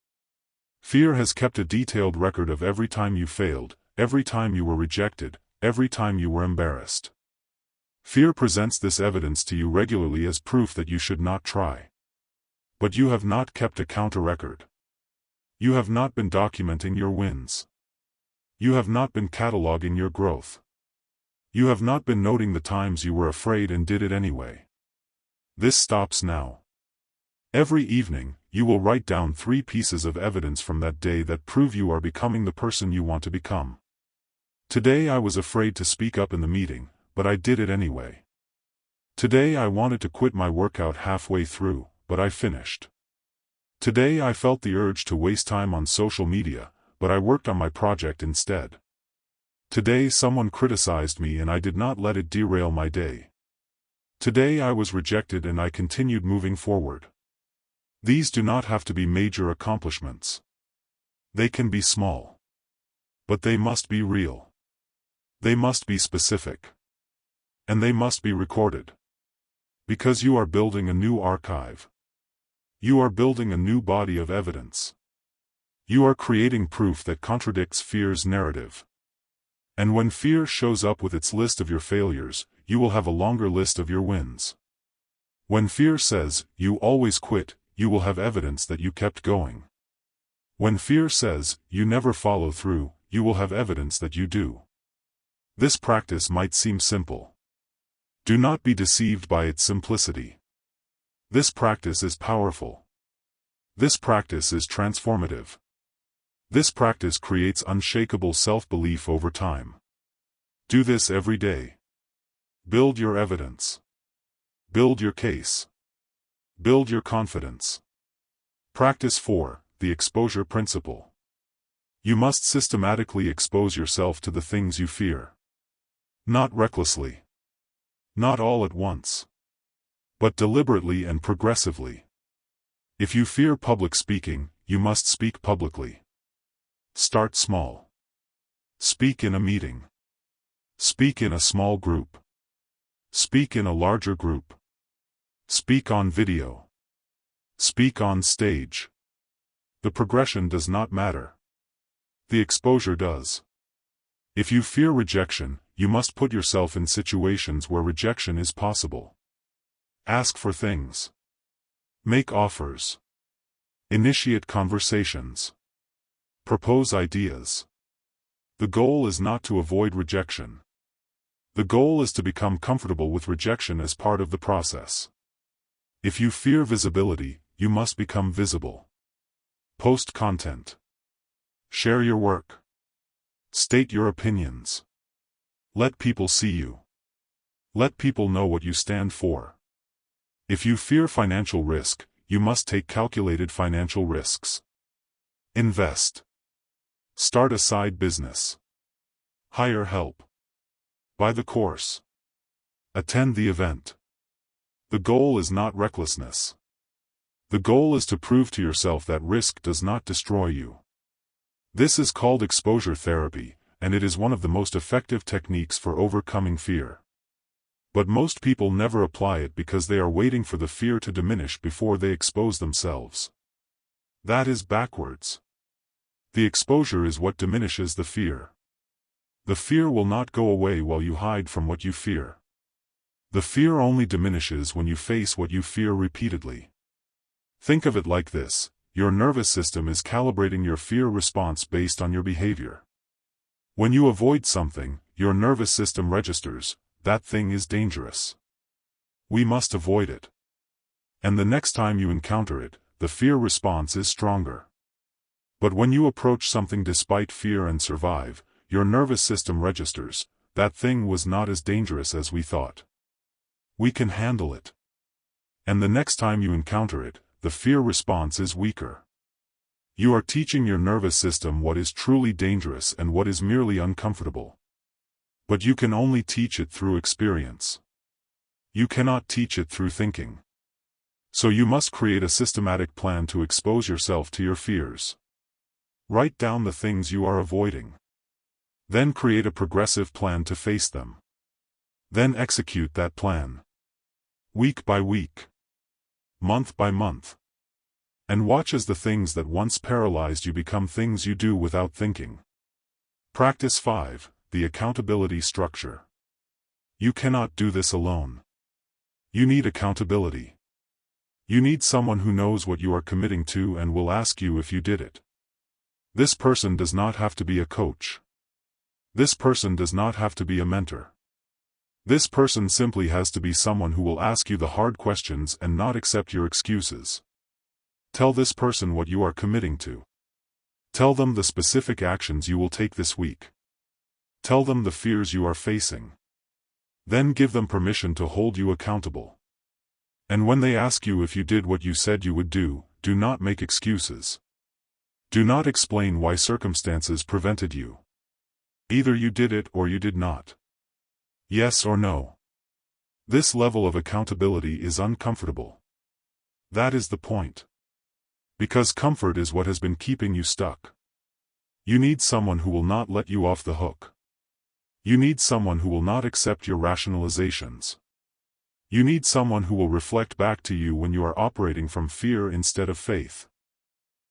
A: Fear has kept a detailed record of every time you failed, every time you were rejected, every time you were embarrassed. Fear presents this evidence to you regularly as proof that you should not try. But you have not kept a counter-record. You have not been documenting your wins. You have not been cataloging your growth. You have not been noting the times you were afraid and did it anyway. This stops now. Every evening, you will write down 3 pieces of evidence from that day that prove you are becoming the person you want to become. Today I was afraid to speak up in the meeting, but I did it anyway. Today I wanted to quit my workout halfway through, but I finished. Today I felt the urge to waste time on social media, but I worked on my project instead. Today someone criticized me and I did not let it derail my day. Today I was rejected and I continued moving forward. These do not have to be major accomplishments. They can be small. But they must be real. They must be specific. And they must be recorded. Because you are building a new archive. You are building a new body of evidence. You are creating proof that contradicts fear's narrative. And when fear shows up with its list of your failures, you will have a longer list of your wins. When fear says, you always quit, you will have evidence that you kept going. When fear says, you never follow through, you will have evidence that you do. This practice might seem simple. Do not be deceived by its simplicity. This practice is powerful. This practice is transformative. This practice creates unshakable self-belief over time. Do this every day. Build your evidence. Build your case. Build your confidence. Practice 4, the exposure principle. You must systematically expose yourself to the things you fear. Not recklessly. Not all at once. But deliberately and progressively. If you fear public speaking, you must speak publicly. Start small. Speak in a meeting. Speak in a small group. Speak in a larger group. Speak on video. Speak on stage. The progression does not matter. The exposure does. If you fear rejection, you must put yourself in situations where rejection is possible. Ask for things. Make offers. Initiate conversations. Propose ideas. The goal is not to avoid rejection. The goal is to become comfortable with rejection as part of the process. If you fear visibility, you must become visible. Post content. Share your work. State your opinions. Let people see you. Let people know what you stand for. If you fear financial risk, you must take calculated financial risks. Invest. Start a side business. Hire help. Buy the course. Attend the event. The goal is not recklessness. The goal is to prove to yourself that risk does not destroy you. This is called exposure therapy, and it is one of the most effective techniques for overcoming fear. But most people never apply it because they are waiting for the fear to diminish before they expose themselves. That is backwards. The exposure is what diminishes the fear. The fear will not go away while you hide from what you fear. The fear only diminishes when you face what you fear repeatedly. Think of it like this: your nervous system is calibrating your fear response based on your behavior. When you avoid something, your nervous system registers, that thing is dangerous. We must avoid it. And the next time you encounter it, the fear response is stronger. But when you approach something despite fear and survive, your nervous system registers, that thing was not as dangerous as we thought. We can handle it. And the next time you encounter it, the fear response is weaker. You are teaching your nervous system what is truly dangerous and what is merely uncomfortable. But you can only teach it through experience. You cannot teach it through thinking. So you must create a systematic plan to expose yourself to your fears. Write down the things you are avoiding. Then create a progressive plan to face them. Then execute that plan. Week by week. Month by month. And watch as the things that once paralyzed you become things you do without thinking. Practice 5, the accountability structure. You cannot do this alone. You need accountability. You need someone who knows what you are committing to and will ask you if you did it. This person does not have to be a coach. This person does not have to be a mentor. This person simply has to be someone who will ask you the hard questions and not accept your excuses. Tell this person what you are committing to. Tell them the specific actions you will take this week. Tell them the fears you are facing. Then give them permission to hold you accountable. And when they ask you if you did what you said you would do not make excuses. Do not explain why circumstances prevented you. Either you did it or you did not. Yes or no. This level of accountability is uncomfortable. That is the point. Because comfort is what has been keeping you stuck. You need someone who will not let you off the hook. You need someone who will not accept your rationalizations. You need someone who will reflect back to you when you are operating from fear instead of faith.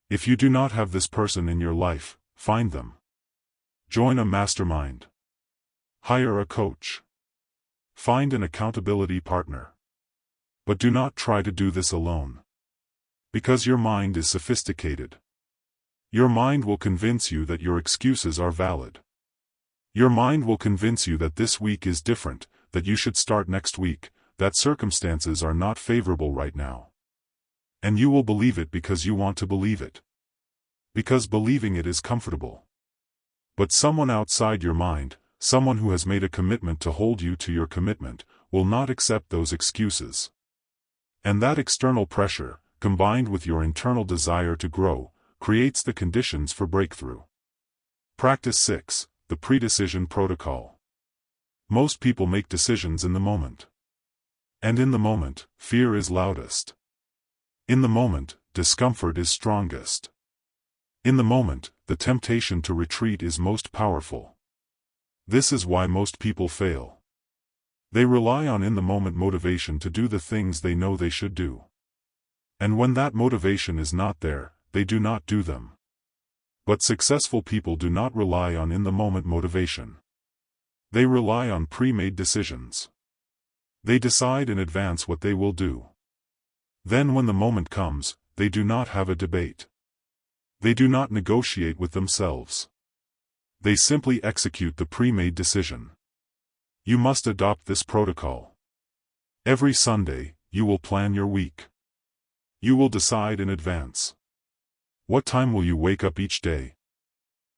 A: If you do not have this person in your life, find them. Join a mastermind. Hire a coach. Find an accountability partner. But do not try to do this alone. Because your mind is sophisticated. Your mind will convince you that your excuses are valid. Your mind will convince you that this week is different, that you should start next week, that circumstances are not favorable right now. And you will believe it because you want to believe it. Because believing it is comfortable. But someone outside your mind, someone who has made a commitment to hold you to your commitment, will not accept those excuses. And that external pressure, combined with your internal desire to grow, creates the conditions for breakthrough. Practice 6, the predecision protocol. Most people make decisions in the moment. And in the moment, fear is loudest. In the moment, discomfort is strongest. In the moment, the temptation to retreat is most powerful. This is why most people fail. They rely on in-the-moment motivation to do the things they know they should do. And when that motivation is not there, they do not do them. But successful people do not rely on in-the-moment motivation. They rely on pre-made decisions. They decide in advance what they will do. Then when the moment comes, they do not have a debate. They do not negotiate with themselves. They simply execute the pre-made decision. You must adopt this protocol. Every Sunday, you will plan your week. You will decide in advance. What time will you wake up each day?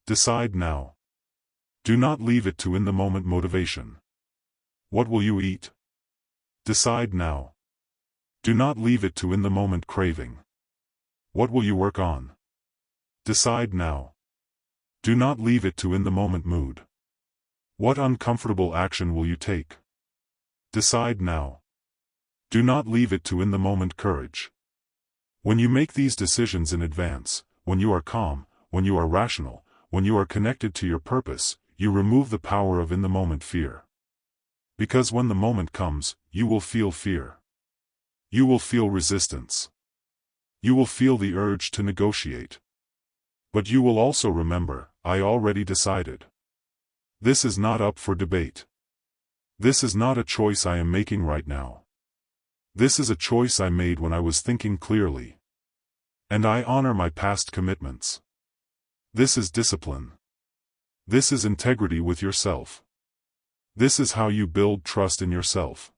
A: Decide now. Do not leave it to in-the-moment motivation. What will you eat? Decide now. Do not leave it to in-the-moment craving. What will you work on? Decide now. Do not leave it to in-the-moment mood. What uncomfortable action will you take? Decide now. Do not leave it to in-the-moment courage. When you make these decisions in advance, when you are calm, when you are rational, when you are connected to your purpose, you remove the power of in-the-moment fear. Because when the moment comes, you will feel fear. You will feel resistance. You will feel the urge to negotiate. But you will also remember, I already decided. This is not up for debate. This is not a choice I am making right now. This is a choice I made when I was thinking clearly. And I honor my past commitments. This is discipline. This is integrity with yourself. This is how you build trust in yourself.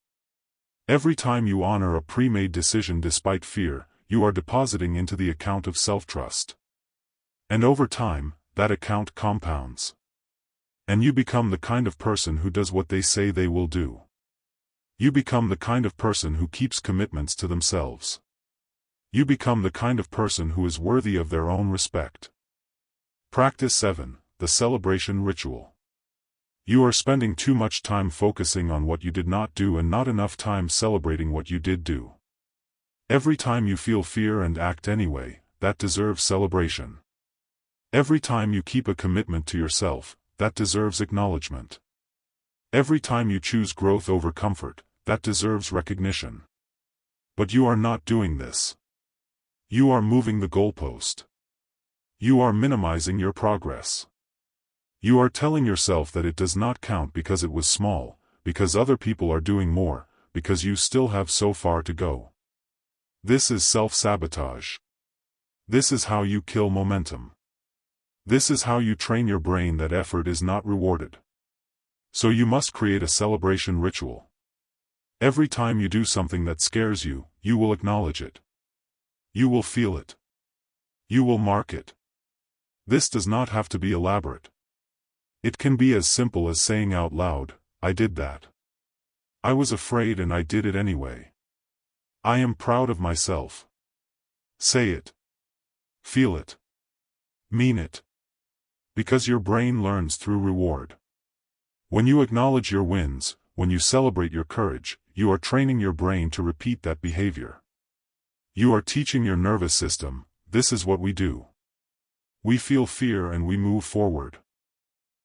A: Every time you honor a pre-made decision despite fear, you are depositing into the account of self-trust. And over time, that account compounds. And you become the kind of person who does what they say they will do. You become the kind of person who keeps commitments to themselves. You become the kind of person who is worthy of their own respect. Practice 7. The celebration ritual. You are spending too much time focusing on what you did not do and not enough time celebrating what you did do. Every time you feel fear and act anyway, that deserves celebration. Every time you keep a commitment to yourself, that deserves acknowledgement. Every time you choose growth over comfort, that deserves recognition. But you are not doing this. You are moving the goalpost. You are minimizing your progress. You are telling yourself that it does not count because it was small, because other people are doing more, because you still have so far to go. This is self-sabotage. This is how you kill momentum. This is how you train your brain that effort is not rewarded. So you must create a celebration ritual. Every time you do something that scares you, you will acknowledge it. You will feel it. You will mark it. This does not have to be elaborate. It can be as simple as saying out loud, "I did that. I was afraid and I did it anyway. I am proud of myself." Say it. Feel it. Mean it. Because your brain learns through reward. When you acknowledge your wins, when you celebrate your courage, you are training your brain to repeat that behavior. You are teaching your nervous system, this is what we do. We feel fear and we move forward.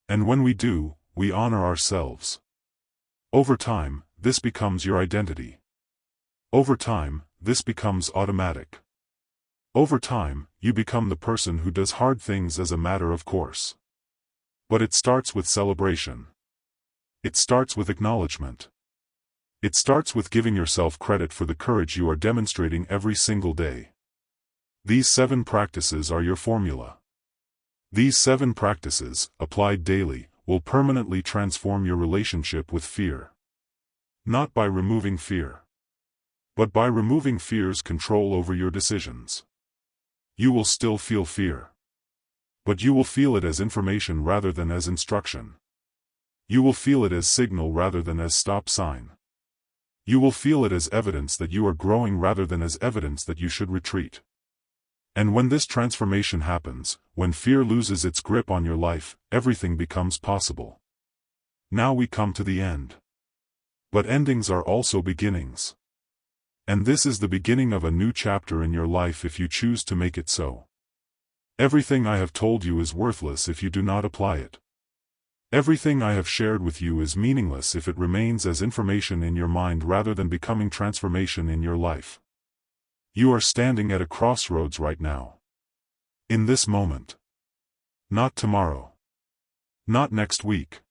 A: And when we do, we honor ourselves. Over time, this becomes your identity. Over time, this becomes automatic. Over time, you become the person who does hard things as a matter of course. But it starts with celebration. It starts with acknowledgement. It starts with giving yourself credit for the courage you are demonstrating every single day. These 7 practices are your formula. These 7 practices, applied daily, will permanently transform your relationship with fear. Not by removing fear, but by removing fear's control over your decisions. You will still feel fear. But you will feel it as information rather than as instruction. You will feel it as signal rather than as stop sign. You will feel it as evidence that you are growing rather than as evidence that you should retreat. And when this transformation happens, when fear loses its grip on your life, everything becomes possible. Now we come to the end. But endings are also beginnings. And this is the beginning of a new chapter in your life if you choose to make it so. Everything I have told you is worthless if you do not apply it. Everything I have shared with you is meaningless if it remains as information in your mind rather than becoming transformation in your life. You are standing at a crossroads right now. In this moment. Not tomorrow. Not next week.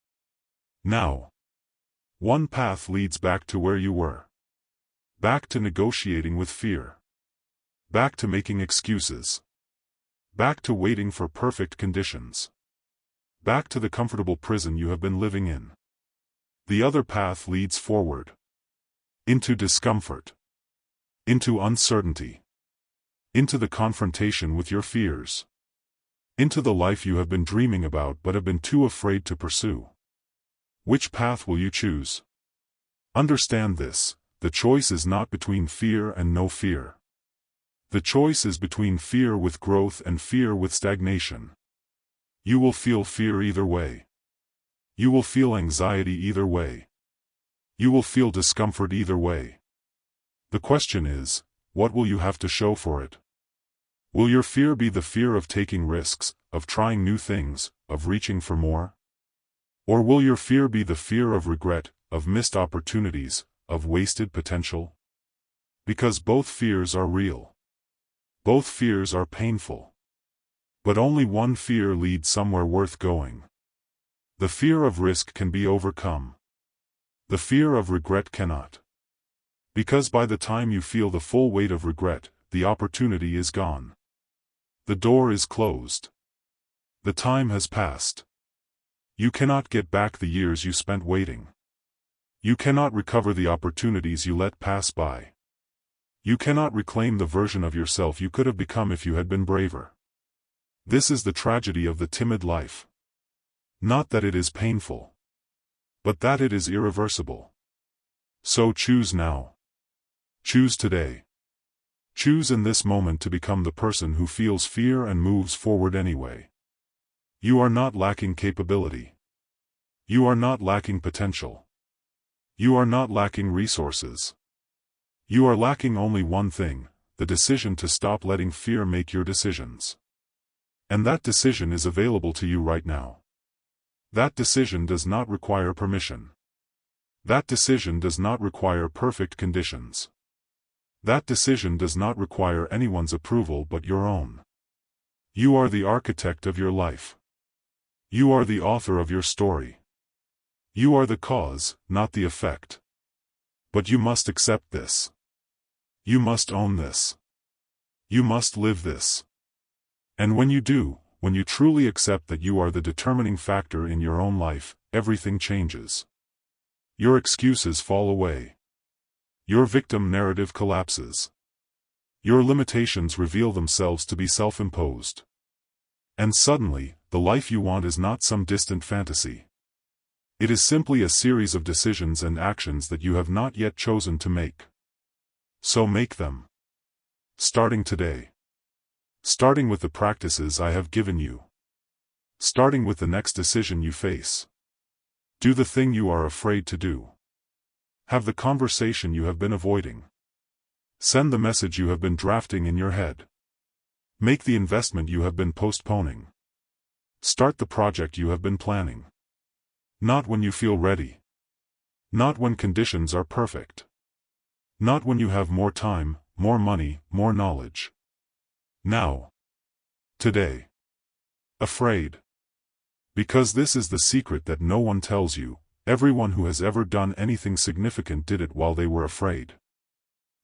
A: Now. One path leads back to where you were. Back to negotiating with fear. Back to making excuses. Back to waiting for perfect conditions. Back to the comfortable prison you have been living in. The other path leads forward. Into discomfort. Into uncertainty. Into the confrontation with your fears. Into the life you have been dreaming about but have been too afraid to pursue. Which path will you choose? Understand this, the choice is not between fear and no fear. The choice is between fear with growth and fear with stagnation. You will feel fear either way. You will feel anxiety either way. You will feel discomfort either way. The question is, what will you have to show for it? Will your fear be the fear of taking risks, of trying new things, of reaching for more? Or will your fear be the fear of regret, of missed opportunities, of wasted potential? Because both fears are real. Both fears are painful. But only one fear leads somewhere worth going. The fear of risk can be overcome. The fear of regret cannot. Because by the time you feel the full weight of regret, the opportunity is gone. The door is closed. The time has passed. You cannot get back the years you spent waiting. You cannot recover the opportunities you let pass by. You cannot reclaim the version of yourself you could have become if you had been braver. This is the tragedy of the timid life. Not that it is painful, but that it is irreversible. So choose now. Choose today. Choose in this moment to become the person who feels fear and moves forward anyway. You are not lacking capability. You are not lacking potential. You are not lacking resources. You are lacking only one thing: the decision to stop letting fear make your decisions. And that decision is available to you right now. That decision does not require permission. That decision does not require perfect conditions. That decision does not require anyone's approval but your own. You are the architect of your life. You are the author of your story. You are the cause, not the effect. But you must accept this. You must own this. You must live this. And when you do, when you truly accept that you are the determining factor in your own life, everything changes. Your excuses fall away. Your victim narrative collapses. Your limitations reveal themselves to be self-imposed. And suddenly, the life you want is not some distant fantasy. It is simply a series of decisions and actions that you have not yet chosen to make. So make them. Starting today. Starting with the practices I have given you. Starting with the next decision you face. Do the thing you are afraid to do. Have the conversation you have been avoiding. Send the message you have been drafting in your head. Make the investment you have been postponing. Start the project you have been planning. Not when you feel ready. Not when conditions are perfect. Not when you have more time, more money, more knowledge. Now. Today. Afraid. Because this is the secret that no one tells you: everyone who has ever done anything significant did it while they were afraid.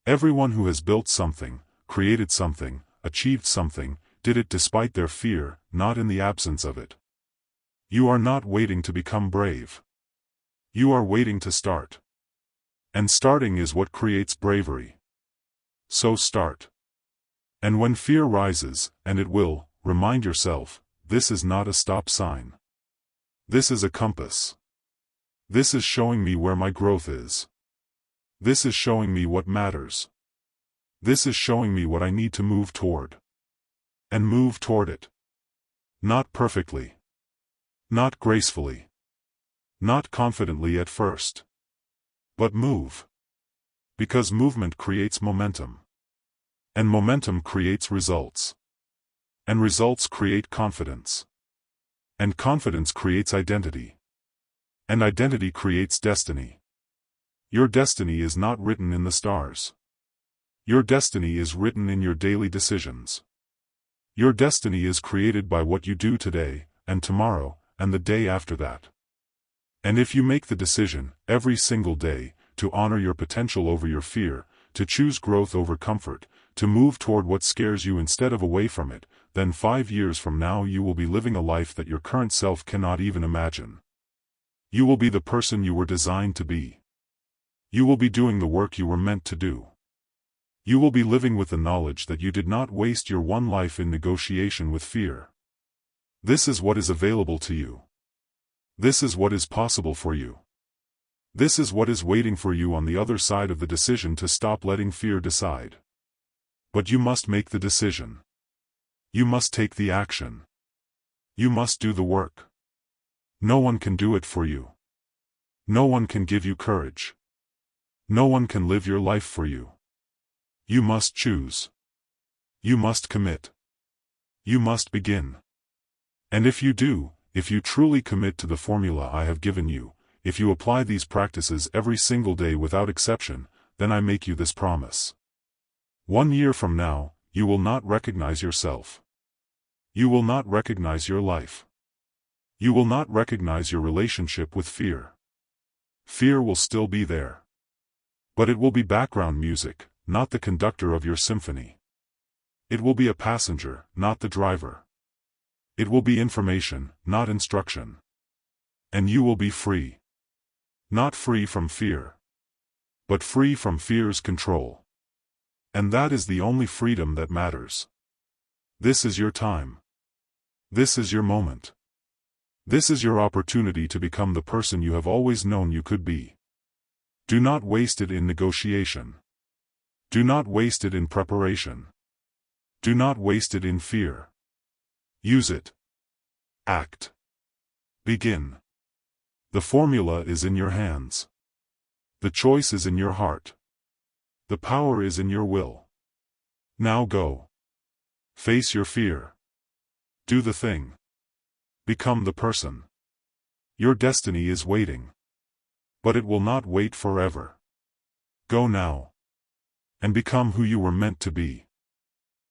A: Everyone who has built something, created something, achieved something, did it despite their fear, not in the absence of it. You are not waiting to become brave. You are waiting to start. And starting is what creates bravery. So start. And when fear rises, and it will, remind yourself, this is not a stop sign. This is a compass. This is showing me where my growth is. This is showing me what matters. This is showing me what I need to move toward. And move toward it. Not perfectly. Not gracefully. Not confidently at first. But move. Because movement creates momentum. And momentum creates results. And results create confidence. And confidence creates identity. And identity creates destiny. Your destiny is not written in the stars. Your destiny is written in your daily decisions. Your destiny is created by what you do today, and tomorrow, and the day after that. And if you make the decision, every single day, to honor your potential over your fear, to choose growth over comfort, to move toward what scares you instead of away from it, then 5 years from now you will be living a life that your current self cannot even imagine. You will be the person you were designed to be. You will be doing the work you were meant to do. You will be living with the knowledge that you did not waste your one life in negotiation with fear. This is what is available to you. This is what is possible for you. This is what is waiting for you on the other side of the decision to stop letting fear decide. But you must make the decision. You must take the action. You must do the work. No one can do it for you. No one can give you courage. No one can live your life for you. You must choose. You must commit. You must begin. And if you do, if you truly commit to the formula I have given you, if you apply these practices every single day without exception, then I make you this promise. 1 year from now, you will not recognize yourself. You will not recognize your life. You will not recognize your relationship with fear. Fear will still be there. But it will be background music, not the conductor of your symphony. It will be a passenger, not the driver. It will be information, not instruction. And you will be free. Not free from fear. But free from fear's control. And that is the only freedom that matters. This is your time. This is your moment. This is your opportunity to become the person you have always known you could be. Do not waste it in negotiation. Do not waste it in preparation. Do not waste it in fear. Use it. Act. Begin. The formula is in your hands. The choice is in your heart. The power is in your will. Now go. Face your fear. Do the thing. Become the person. Your destiny is waiting. But it will not wait forever. Go now. And become who you were meant to be.